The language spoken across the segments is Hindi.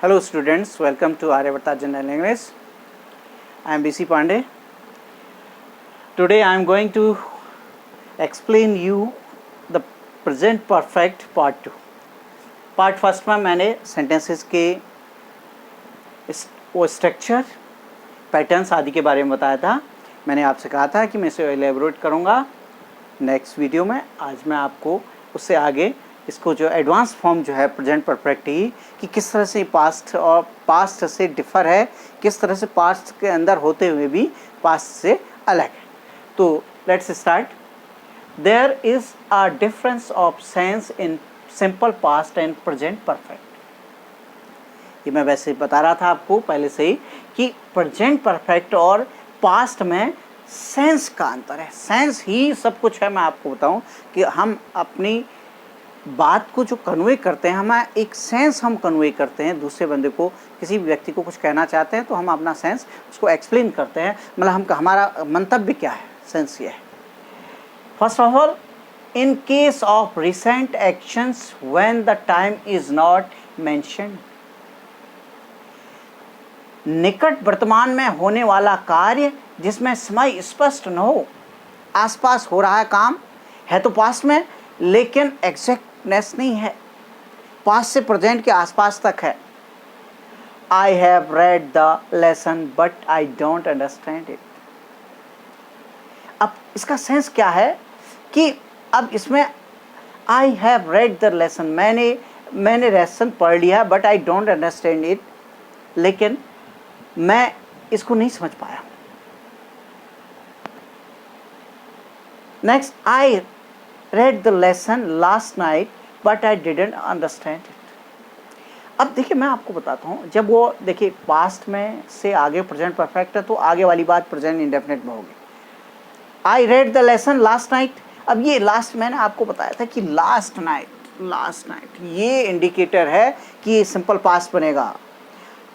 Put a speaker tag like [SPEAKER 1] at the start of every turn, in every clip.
[SPEAKER 1] Hello students, welcome to Aryabhatta General English. I am BC Pandey. Today I am going to explain you the present perfect part 2. Part first में मैंने सेंटेंसेस के वो स्ट्रक्चर, पैटर्न्स आदि के बारे में बताया था. मैंने आपसे कहा था कि मैं इसे एलेबोरेट करूँगा नेक्स्ट वीडियो में. आज मैं आपको उससे आगे इसको जो एडवांस फॉर्म जो है प्रेजेंट परफेक्ट की किस तरह से पास्ट और पास्ट से डिफ़र है, किस तरह से पास्ट के अंदर होते हुए भी पास्ट से अलग है. तो let's start. There is a difference of sense in simple past and present perfect. ये मैं वैसे बता रहा था आपको पहले से ही कि प्रेजेंट परफेक्ट और पास्ट में सेंस का अंतर है. सेंस ही सब कुछ है. मैं आपको बताऊं कि हम अपनी बात को जो कन्वे करते हैं, हमें एक सेंस हम कन्वे करते हैं दूसरे बंदे को. किसी भी व्यक्ति को कुछ कहना चाहते हैं तो हम अपना सेंस उसको एक्सप्लेन करते हैं. मतलब हम हमारा मंतव्य क्या है, सेंस ये है. First of all, in case of recent actions when the time is not mentioned, निकट वर्तमान में होने वाला कार्य जिसमें समय स्पष्ट न हो, आसपास हो रहा है काम है तो पास्ट में, लेकिन एग्जैक्टनेस नहीं है, पास्ट से प्रेजेंट के आसपास तक है. I have read the lesson but I don't understand it. अब इसका सेंस क्या है कि अब इसमें I have read the lesson, मैंने लेसन पढ़ लिया but I don't understand it, लेकिन मैं इसको नहीं समझ पाया. Next, I read the lesson last night but I didn't understand it. अब देखिए मैं आपको बताता हूँ, जब वो देखिए पास्ट में से आगे प्रेजेंट परफेक्ट है तो आगे वाली बात प्रेजेंट इंडेफिनिट में होगी. I read the lesson last night. अब ये लास्ट मैंने आपको बताया था कि लास्ट नाइट ये इंडिकेटर है कि ये सिंपल पास्ट बनेगा.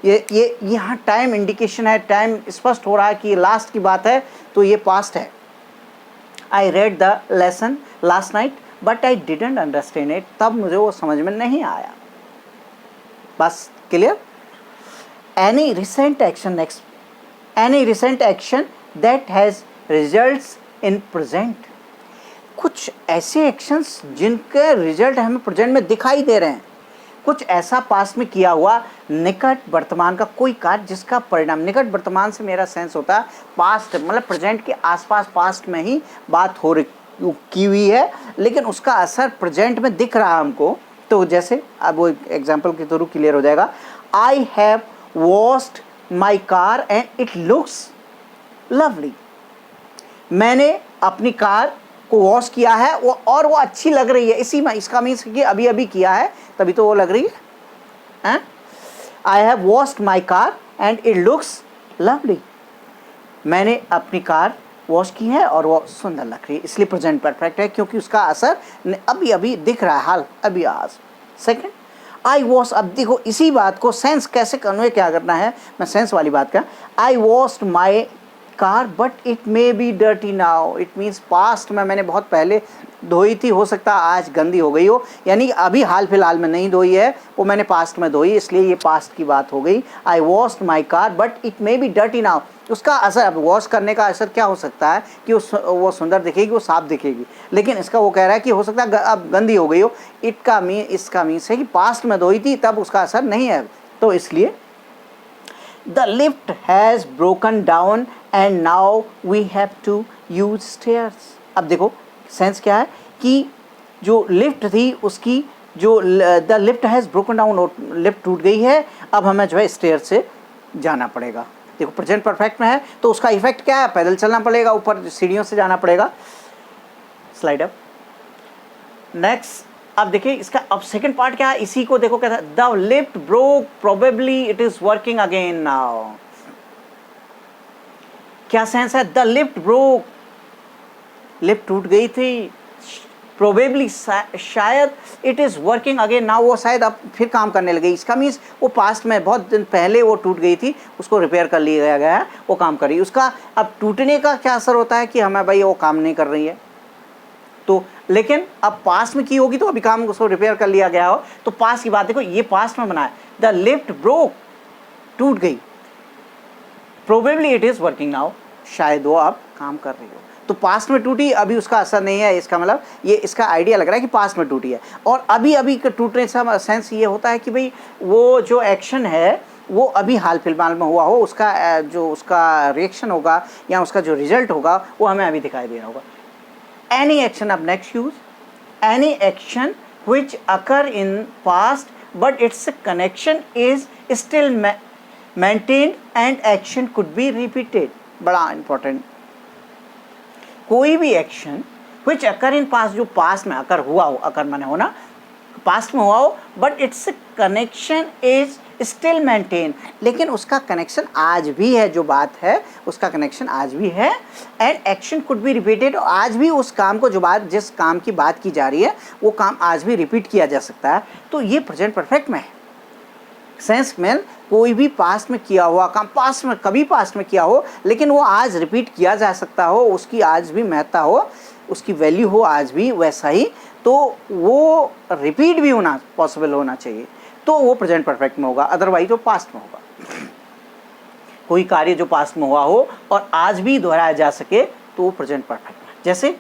[SPEAKER 1] ये यहाँ टाइम इंडिकेशन है, टाइम स्पष्ट हो रहा है कि ये लास्ट की बात है तो ये पास्ट है. I read the lesson last night but I didn't understand it. तब मुझे वो समझ में नहीं आया. बस clear. Any recent action, next, any recent action that has results in present. कुछ ऐसे एक्शंस जिनके रिजल्ट हमें प्रेजेंट में दिखाई दे रहे हैं. कुछ ऐसा पास्ट में किया हुआ निकट वर्तमान का कोई कार्य जिसका परिणाम, निकट वर्तमान से मेरा सेंस होता है पास्ट, मतलब प्रेजेंट के आसपास पास्ट में ही बात हो रही की हुई है, लेकिन उसका असर प्रेजेंट में दिख रहा है हमको. तो जैसे अब वो एग्जाम्पल के थ्रू क्लियर हो जाएगा. I have washed my car and it looks lovely. मैंने अपनी कार को वॉश किया है और वो अच्छी लग रही है. इसी में इसका मीन्स कि अभी अभी किया है तभी तो वो लग रही है. I have washed my car and it looks lovely. मैंने अपनी कार वॉश की है और वो सुंदर लग रही है, इसलिए प्रेजेंट परफेक्ट है क्योंकि उसका असर अभी अभी दिख रहा है, हाल अभी आज. सेकंड, आई वॉश. अब देखो इसी बात को सेंस कैसे कन्वे क्या करना है, मैं सेंस वाली बात का. I washed my car but it may be dirty now. It means past में मैंने बहुत पहले धोई थी, हो सकता है आज गंदी हो गई हो, यानी अभी हाल फिलहाल में नहीं धोई है, वो मैंने पास्ट में धोई, इसलिए ये पास्ट की बात हो गई. I washed my car but it may be dirty now. उसका असर, अब वॉश करने का असर क्या हो सकता है कि वो सुंदर दिखेगी, वो साफ दिखेगी, लेकिन इसका वो कह रहा है कि हो सकता है अब गंदी हो गई हो. इसका मीन्स है कि पास्ट में धोई थी तब उसका असर नहीं है. तो इसलिए the lift has broken down and now we have to use stairs. अब देखो सेंस क्या है कि जो लिफ्ट थी उसकी जो the lift has broken down, lift टूट गई है, अब हमें जो है स्टेयर से जाना पड़ेगा. देखो प्रेजेंट परफेक्ट में है तो उसका इफेक्ट क्या है, पैदल चलना पड़ेगा, ऊपर सीढ़ियों से जाना पड़ेगा. Slide up. नेक्स्ट, अब देखिए इसका अब सेकंड पार्ट क्या है, इसी को देखो कहता है the lift broke probably it is working again now. क्या सेंस है, द लिफ्ट ब्रोक, लिफ्ट टूट गई थी, प्रोबेबली शायद, it is working again now, वो शायद अब फिर काम करने लगी. इसका मीन्स वो पास्ट में बहुत दिन पहले वो टूट गई थी, उसको रिपेयर कर लिया गया है, वो काम कर रही है. उसका अब टूटने का क्या असर होता है कि हमें भाई वो काम नहीं कर रही है. तो लेकिन अब पास्ट में की होगी तो अभी काम उसको रिपेयर कर लिया गया हो, तो पास्ट की बात देखो, ये पास्ट में बना है, द लिफ्ट ब्रोक, टूट गई, probably it is working now, शायद वो अब काम कर रही हो। तो पास्ट में टूटी, अभी उसका असर नहीं है, इसका मतलब ये इसका आइडिया लग रहा है कि पास्ट में टूटी है। और अभी अभी के टूटने का सेंस ये होता है कि भाई वो जो एक्शन है वो अभी हाल फिलहाल में हुआ हो, उसका जो उसका रिएक्शन होगा या उसका जो रिजल्ट होगा वो हमें अभी दिखाई दे रहा होगा। एनी एक्शन, अब next use, any action which occur in past but it's connection is still maintained and action could be repeated, बड़ा इंपॉर्टेंट। कोई भी action which occur in past, जो पास्ट में अकर हुआ हो, अकर माने होना, पास्ट में हुआ हो, but it's connection is still maintain, लेकिन उसका कनेक्शन आज भी है, जो बात है उसका कनेक्शन आज भी है, and action could be repeated, आज भी उस काम को, जो बात जिस काम की बात की जा रही है वो काम आज भी रिपीट किया जा सकता है। तो ये प्रेजेंट परफेक्ट में है। सेंस में कोई भी पास्ट में किया हुआ काम, पास्ट में कभी पास्ट में किया हो, लेकिन वो आज रिपीट किया जा सकता हो, उसकी आज भी महत्ता हो, उसकी वैल्यू हो आज भी वैसा ही, तो वो रिपीट भी होना पॉसिबल होना चाहिए, तो वो प्रेजेंट परफेक्ट में होगा, अदरवाइज वो पास्ट में होगा। कोई कार्य जो पास्ट में हुआ हो और आज भी दोहराया जा सके तो वो प्रेजेंट परफेक्ट में। जैसे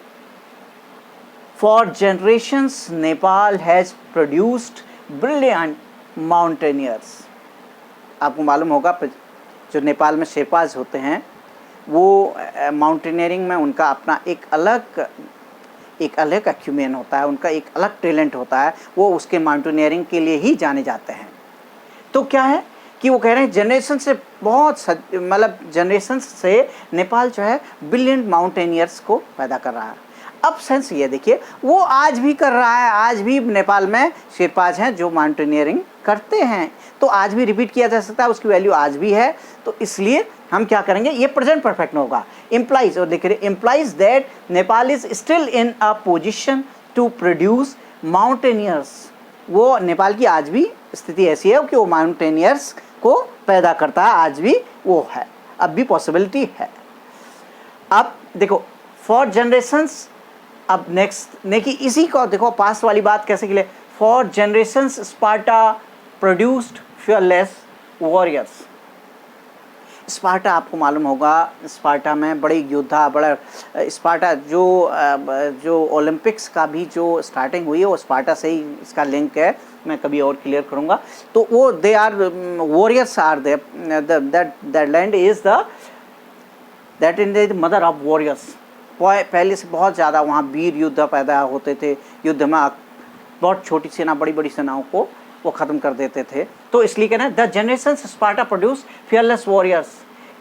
[SPEAKER 1] for generations Nepal has produced brilliant mountaineers. आपको मालूम होगा जो नेपाल में शेरपाज होते हैं वो माउंटेनियरिंग में उनका अपना एक अलग एक्यूमेन होता है, उनका एक अलग टैलेंट होता है, वो उसके माउंटेनियरिंग के लिए ही जाने जाते हैं। तो क्या है कि वो कह रहे हैं जनरेशन से जनरेशन से नेपाल जो है बिलियन माउंटेनियर्स को पैदा कर रहा है। अब सेंस ये देखिए, वो आज भी कर रहा है, आज भी नेपाल में शेरपाज हैं जो माउंटेनियरिंग करते हैं, तो आज भी रिपीट किया जा सकता है, उसकी वैल्यू आज भी है। तो इसलिए हम क्या करेंगे, ये प्रेजेंट परफेक्ट में होगा। इम्प्लाइज, और देखिए implies that Nepal is still in a position to produce mountaineers. वो नेपाल की आज भी स्थिति ऐसी है कि वो माउंटेनियर्स को पैदा करता है, आज भी वो है, अब भी पॉसिबिलिटी है। अब देखो फॉर जनरेशंस, अब नेक्स्ट देखिए इसी को देखो, पास्ट वाली बात कैसे के लिए, for generations Sparta produced fearless warriors. Sparta आपको मालूम होगा, स्पार्टा में बड़े योद्धा, बड़ा स्पार्टा जो ओलंपिक्स का भी जो स्टार्टिंग हुई है वो स्पार्टा से ही इसका लिंक है, मैं कभी और क्लियर करूँगा। तो वो they are warriors are that land is that in the mother of warriors. पहले से बहुत ज़्यादा वहाँ वीर युद्ध पैदा होते थे, युद्ध में बहुत छोटी सेना बड़ी बड़ी सेनाओं को वो ख़त्म कर देते थे। तो इसलिए कहना है the generation Sparta produce fearless warriors.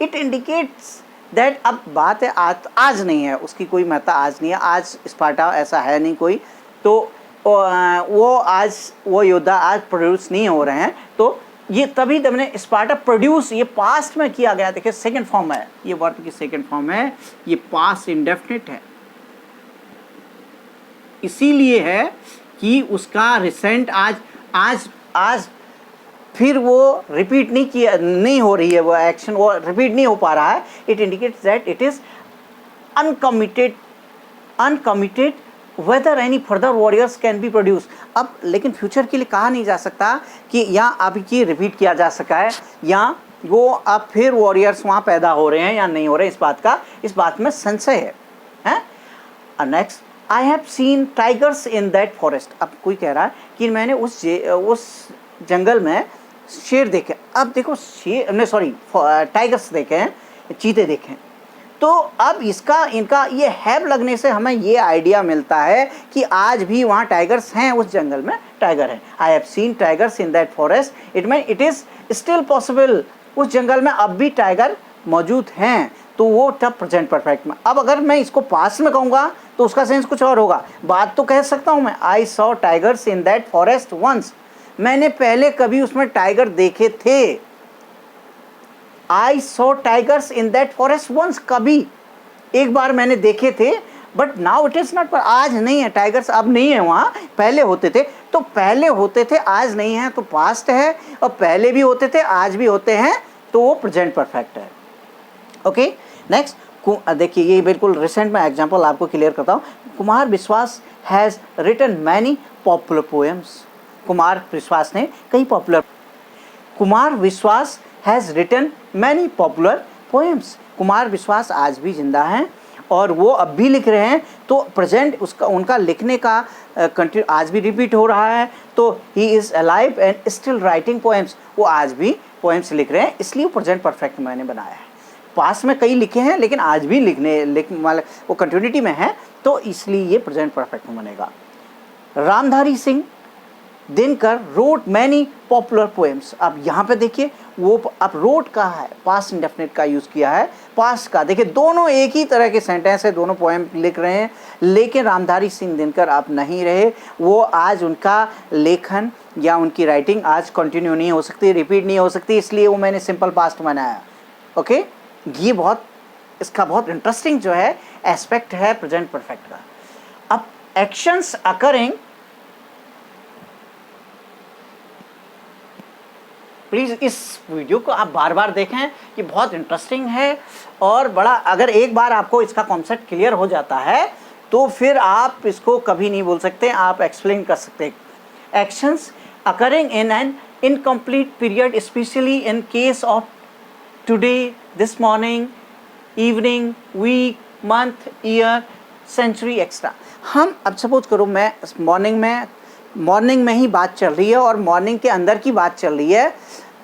[SPEAKER 1] It indicates that, अब बात है आज नहीं है, उसकी कोई महत्ता आज नहीं है, आज स्पार्टा ऐसा है नहीं कोई, तो वो योद्धा आज प्रोड्यूस नहीं हो रहे हैं। तो ये तभी मैंने स्पार्टा प्रोड्यूस, ये पास्ट में किया गया, देखिए सेकंड फॉर्म है, ये वर्ब की सेकंड फॉर्म है, ये पास्ट इंडेफिनिट है, इसीलिए है कि उसका रिसेंट आज फिर वो रिपीट नहीं हो रही है, वो एक्शन वो रिपीट नहीं हो पा रहा है। It indicates that it is uncommitted whether any further warriors can be produced। अब लेकिन फ्यूचर के लिए कहा नहीं जा सकता कि या अभी की रिपीट किया जा सका है या वो अब फिर वॉरियर्स वहाँ पैदा हो रहे हैं या नहीं हो रहे, इस बात में संशय है। Next, I have seen tigers in that forest. अब कोई कह रहा है कि मैंने उस जंगल में शेर देखे। अब देखो टाइगर्स देखे हैं, चीते देखे हैं। तो अब इनका ये हैव लगने से हमें ये आइडिया मिलता है कि आज भी वहाँ टाइगर्स हैं, उस जंगल में टाइगर हैं। I have seen tigers in that forest, it mean it is still possible, उस जंगल में अब भी टाइगर मौजूद हैं, तो वो तब प्रेजेंट परफेक्ट में। अब अगर मैं इसको पास्ट में कहूँगा तो उसका सेंस कुछ और होगा। बात तो कह सकता हूँ मैं, I saw tigers in that forest once, मैंने पहले कभी उसमें टाइगर देखे थे। I saw tigers in that forest once, कभी एक बार मैंने देखे थे, but now it is not, पर आज नहीं है टाइगर्स, अब नहीं है वहाँ, पहले होते थे। तो पहले होते थे आज नहीं है तो पास्ट है, और पहले भी होते थे आज भी होते हैं, तो वो प्रेजेंट परफेक्ट है। ओके नेक्स्ट, देखिए ये बिल्कुल रिसेंट में एग्जांपल आपको क्लियर करता हूँ। Kumar Vishwas has written many popular poems. Kumar Vishwas ने कई Kumar Vishwas has written many popular poems. Kumar Vishwas आज भी जिंदा हैं और वो अब भी लिख रहे हैं, तो प्रेजेंट उसका उनका लिखने का कंटिन्यू आज भी रिपीट हो रहा है। तो he is alive and still writing poems, वो आज भी पोएम्स लिख रहे हैं, इसलिए प्रेजेंट परफेक्ट मैंने बनाया है। पास में कई लिखे हैं लेकिन आज भी मतलब वो कंटिन्यूटी में है, तो इसलिए ये प्रेजेंट परफेक्ट में बनेगा। Ramdhari Singh Dinkar road many popular poems. अब यहाँ पे देखिए वो अब रोट का है, पास्ट इंडेफिनिट का यूज़ किया है, पास्ट का। देखिए दोनों एक ही तरह के सेंटेंस है, दोनों पोएम लिख रहे हैं, लेकिन रामधारी सिंह दिनकर अब नहीं रहे। वो आज उनका लेखन या उनकी राइटिंग आज कंटिन्यू नहीं हो सकती, रिपीट नहीं हो सकती, इसलिए वो मैंने सिंपल पास्ट बनाया। ओके, ये इसका बहुत इंटरेस्टिंग जो है एस्पेक्ट है प्रेजेंट परफेक्ट का। अब एक्शंस अकरिंग, प्लीज़ इस वीडियो को आप बार बार देखें, ये बहुत इंटरेस्टिंग है और बड़ा, अगर एक बार आपको इसका कॉन्सेप्ट क्लियर हो जाता है तो फिर आप इसको कभी नहीं भूल सकते, आप एक्सप्लेन कर सकते। Actions occurring in an incomplete period, specially in case of today, this morning, evening, week, month, year, century extra. हम अब सपोज करो मैं मॉर्निंग में ही बात चल रही है और मॉर्निंग के अंदर की बात चल रही है,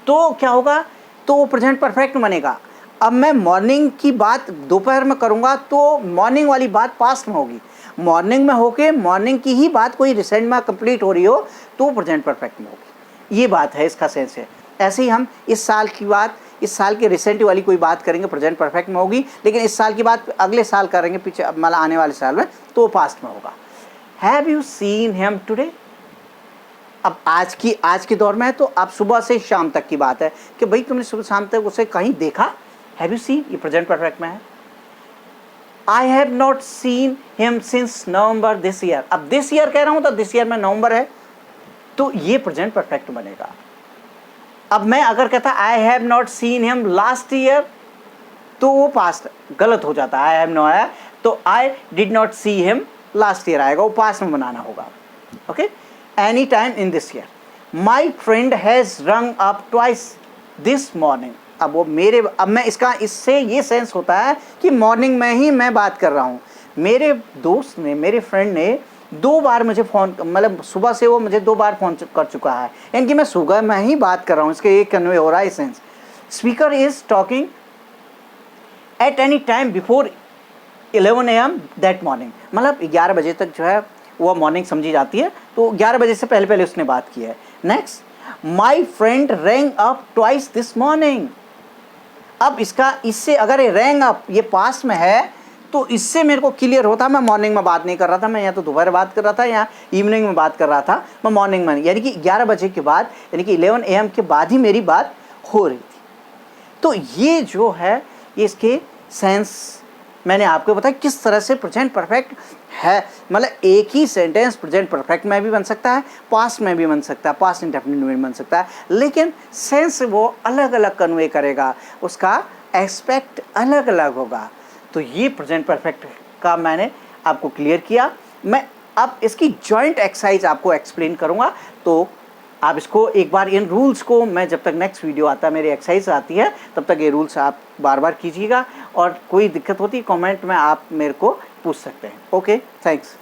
[SPEAKER 1] तो क्या होगा, तो वो प्रेजेंट परफेक्ट बनेगा। अब मैं मॉर्निंग की बात दोपहर में करूँगा तो मॉर्निंग वाली बात पास्ट में होगी, मॉर्निंग में होके मॉर्निंग की ही बात कोई रिसेंट में कंप्लीट हो रही हो तो प्रेजेंट परफेक्ट में होगी। ये बात है, इसका सेंस है। ऐसे ही हम इस साल की बात, इस साल के रिसेंट वाली कोई बात करेंगे प्रेजेंट परफेक्ट में होगी, लेकिन इस साल की बात अगले साल करेंगे, पीछे मतलब आने वाले साल में, तो पास्ट में होगा। Have you seen him today. अब आज के दौर में है तो अब सुबह से शाम तक की बात है कि भाई तुमने सुबह शाम तक उसे कहीं देखा, हैव यू सीन, ये प्रेजेंट परफेक्ट में है। I have not seen him since November this year. अब दिस ईयर कह रहा हूँ तो दिस ईयर में नवंबर है, तो ये प्रेजेंट परफेक्ट बनेगा। अब मैं अगर कहता I have not seen him last year, तो वो पास्ट गलत हो जाता, आई हैव नो आया तो I did not see him last year आएगा, वो पास्ट में बनाना होगा। Okay, any time in this year. My friend has रंग अप ट्वाइस दिस मॉर्निंग। अब वो मैं इससे ये सेंस होता है कि मॉर्निंग में ही मैं बात कर रहा हूँ। मेरे दोस्त ने, मेरे फ्रेंड ने 2 बार मुझे फ़ोन, मतलब सुबह से वो मुझे 2 बार फ़ोन कर चुका है, यानी कि मैं सुबह में ही बात कर रहा हूँ, इसके एक कन्वे हो रहा है sense. Speaker is talking at any time before 11 AM that morning. मतलब 11 बजे तक जो है वो मॉर्निंग समझी जाती है, तो 11 बजे से पहले उसने बात की है। Next, my friend wrong up twice this morning. अब इससे अगर ये रैंग अप ये पास्ट में है तो इससे मेरे को क्लियर होता, मैं मॉर्निंग में बात नहीं कर रहा था, मैं या तो दोपहर बात कर रहा था या इवनिंग में बात कर रहा था, मैं मॉर्निंग में, यानी कि 11 बजे के बाद, यानी कि 11 AM के बाद ही मेरी बात हो रही थी। तो ये जो है, ये इसके सेंस मैंने आपको बताया किस तरह से प्रेजेंट परफेक्ट है। मतलब एक ही सेंटेंस प्रेजेंट परफेक्ट में भी बन सकता है, पास्ट में भी बन सकता है, पास्ट इंडेफिनिट में भी बन सकता है, लेकिन सेंस वो अलग अलग कन्वे करेगा, उसका एस्पेक्ट अलग अलग होगा। तो ये प्रेजेंट परफेक्ट का मैंने आपको क्लियर किया। मैं अब इसकी जॉइंट एक्सरसाइज आपको एक्सप्लेन करूँगा, तो आप इसको एक बार, इन रूल्स को मैं जब तक नेक्स्ट वीडियो आता है, मेरी एक्सरसाइज आती है, तब तक ये रूल्स आप बार बार कीजिएगा, और कोई दिक्कत होती है कमेंट में आप मेरे को पूछ सकते हैं। Okay, thanks.